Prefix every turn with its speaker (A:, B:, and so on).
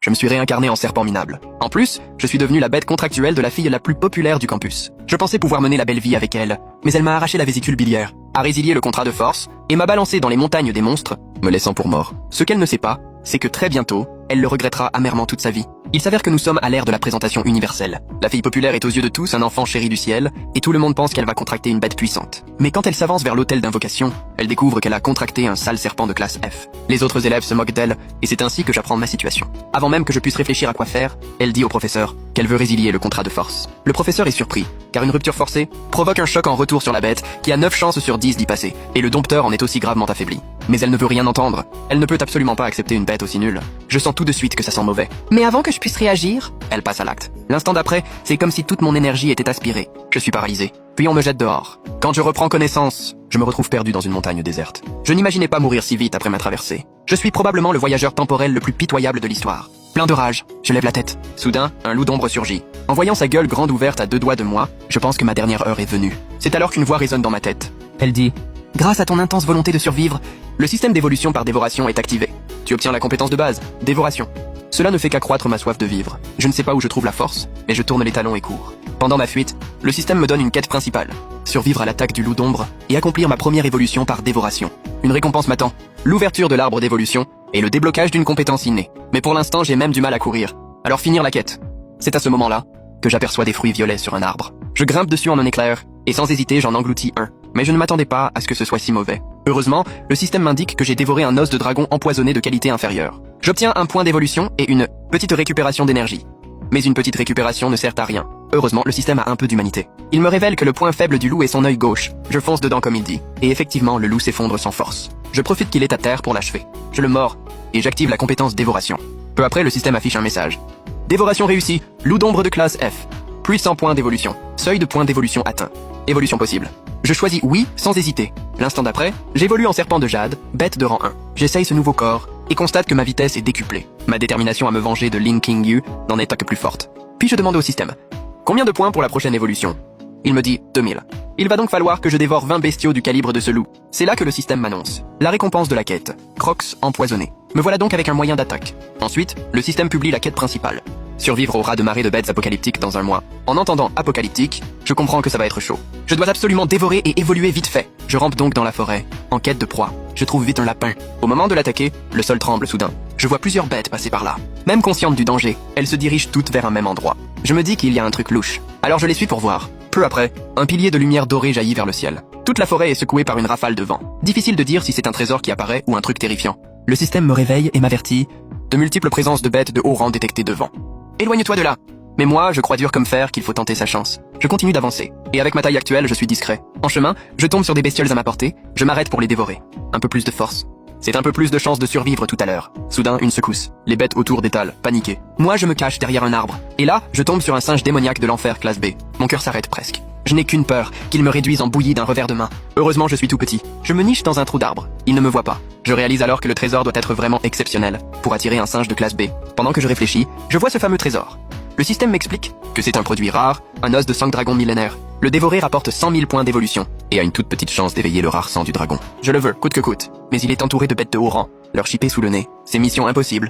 A: Je me suis réincarné en serpent minable. En plus, je suis devenu la bête contractuelle de la fille la plus populaire du campus. Je pensais pouvoir mener la belle vie avec elle, mais elle m'a arraché la vésicule biliaire, a résilié le contrat de force et m'a balancé dans les montagnes des monstres, me laissant pour mort. Ce qu'elle ne sait pas, c'est que très bientôt, elle le regrettera amèrement toute sa vie. Il s'avère que nous sommes à l'ère de la présentation universelle. La fille populaire est aux yeux de tous un enfant chéri du ciel, et tout le monde pense qu'elle va contracter une bête puissante. Mais quand elle s'avance vers l'hôtel d'invocation, elle découvre qu'elle a contracté un sale serpent de classe F. Les autres élèves se moquent d'elle, et c'est ainsi que j'apprends ma situation. Avant même que je puisse réfléchir à quoi faire, elle dit au professeur qu'elle veut résilier le contrat de force. Le professeur est surpris, car une rupture forcée provoque un choc en retour sur la bête, qui a 9 chances sur 10 d'y passer, et le dompteur en est aussi gravement affaibli. Mais elle ne veut rien entendre. Elle ne peut absolument pas accepter une bête aussi nulle. Je sens tout de suite que ça sent mauvais.
B: Mais avant que je puisse réagir,
A: elle passe à l'acte. L'instant d'après, c'est comme si toute mon énergie était aspirée. Je suis paralysé. Puis on me jette dehors. Quand je reprends connaissance, je me retrouve perdu dans une montagne déserte. Je n'imaginais pas mourir si vite après ma traversée. Je suis probablement le voyageur temporel le plus pitoyable de l'histoire. Plein de rage, je lève la tête. Soudain, un loup d'ombre surgit. En voyant sa gueule grande ouverte à 2 doigts de moi, je pense que ma dernière heure est venue. C'est alors qu'une voix résonne dans ma tête. Elle dit: grâce à ton intense volonté de survivre, le système d'évolution par dévoration est activé. Tu obtiens la compétence de base, dévoration. Cela ne fait qu'accroître ma soif de vivre. Je ne sais pas où je trouve la force, mais je tourne les talons et cours. Pendant ma fuite, le système me donne une quête principale. Survivre à l'attaque du loup d'ombre et accomplir ma première évolution par dévoration. Une récompense m'attend. L'ouverture de l'arbre d'évolution et le déblocage d'une compétence innée. Mais pour l'instant, j'ai même du mal à courir. Alors finir la quête. C'est à ce moment-là que j'aperçois des fruits violets sur un arbre. Je grimpe dessus en un éclair, et sans hésiter, j'en engloutis un. Mais je ne m'attendais pas à ce que ce soit si mauvais. Heureusement, le système m'indique que j'ai dévoré un os de dragon empoisonné de qualité inférieure. J'obtiens un point d'évolution et une petite récupération d'énergie. Mais une petite récupération ne sert à rien. Heureusement, le système a un peu d'humanité. Il me révèle que le point faible du loup est son œil gauche. Je fonce dedans comme il dit. Et effectivement, le loup s'effondre sans force. Je profite qu'il est à terre pour l'achever. Je le mords, et j'active la compétence dévoration. Peu après, le système affiche un message. Dévoration réussie, loup d'ombre de classe F. Plus 100 points d'évolution. Seuil de points d'évolution atteint. Évolution possible. Je choisis oui sans hésiter. L'instant d'après, j'évolue en serpent de jade, bête de rang 1. J'essaye ce nouveau corps et constate que ma vitesse est décuplée. Ma détermination à me venger de Ling King Yu n'en est pas que plus forte. Puis je demande au système: combien de points pour la prochaine évolution? Il me dit 2000. Il va donc falloir que je dévore 20 bestiaux du calibre de ce loup. C'est là que le système m'annonce la récompense de la quête. Crocs empoisonné. Me voilà donc avec un moyen d'attaque. Ensuite, le système publie la quête principale. Survivre au raz de marée de bêtes apocalyptiques dans un mois. En entendant apocalyptique, je comprends que ça va être chaud. Je dois absolument dévorer et évoluer vite fait. Je rampe donc dans la forêt, en quête de proie. Je trouve vite un lapin. Au moment de l'attaquer, le sol tremble soudain. Je vois plusieurs bêtes passer par là. Même conscientes du danger, elles se dirigent toutes vers un même endroit. Je me dis qu'il y a un truc louche. Alors je les suis pour voir. Peu après, un pilier de lumière dorée jaillit vers le ciel. Toute la forêt est secouée par une rafale de vent. Difficile de dire si c'est un trésor qui apparaît ou un truc terrifiant. Le système me réveille et m'avertit de multiples présences de bêtes de haut rang détectées devant. Éloigne-toi de là. Mais moi, je crois dur comme fer qu'il faut tenter sa chance. Je continue d'avancer. Et avec ma taille actuelle, je suis discret. En chemin, je tombe sur des bestioles à ma portée. Je m'arrête pour les dévorer. Un peu plus de force. C'est un peu plus de chance de survivre tout à l'heure. Soudain, une secousse. Les bêtes autour d'étalent, paniquées. Moi, je me cache derrière un arbre. Et là, je tombe sur un singe démoniaque de l'enfer classe B. Mon cœur s'arrête presque. Je n'ai qu'une peur, qu'il me réduise en bouillie d'un revers de main. Heureusement, je suis tout petit. Je me niche dans un trou d'arbre. Il ne me voit pas. Je réalise alors que le trésor doit être vraiment exceptionnel pour attirer un singe de classe B. Pendant que je réfléchis, je vois ce fameux trésor. Le système m'explique que c'est un produit rare, un os de sang dragon millénaire. Le dévorer rapporte 100 000 points d'évolution et a une toute petite chance d'éveiller le rare sang du dragon. Je le veux, coûte que coûte, mais il est entouré de bêtes de haut rang. Leur chipper sous le nez, c'est mission impossible.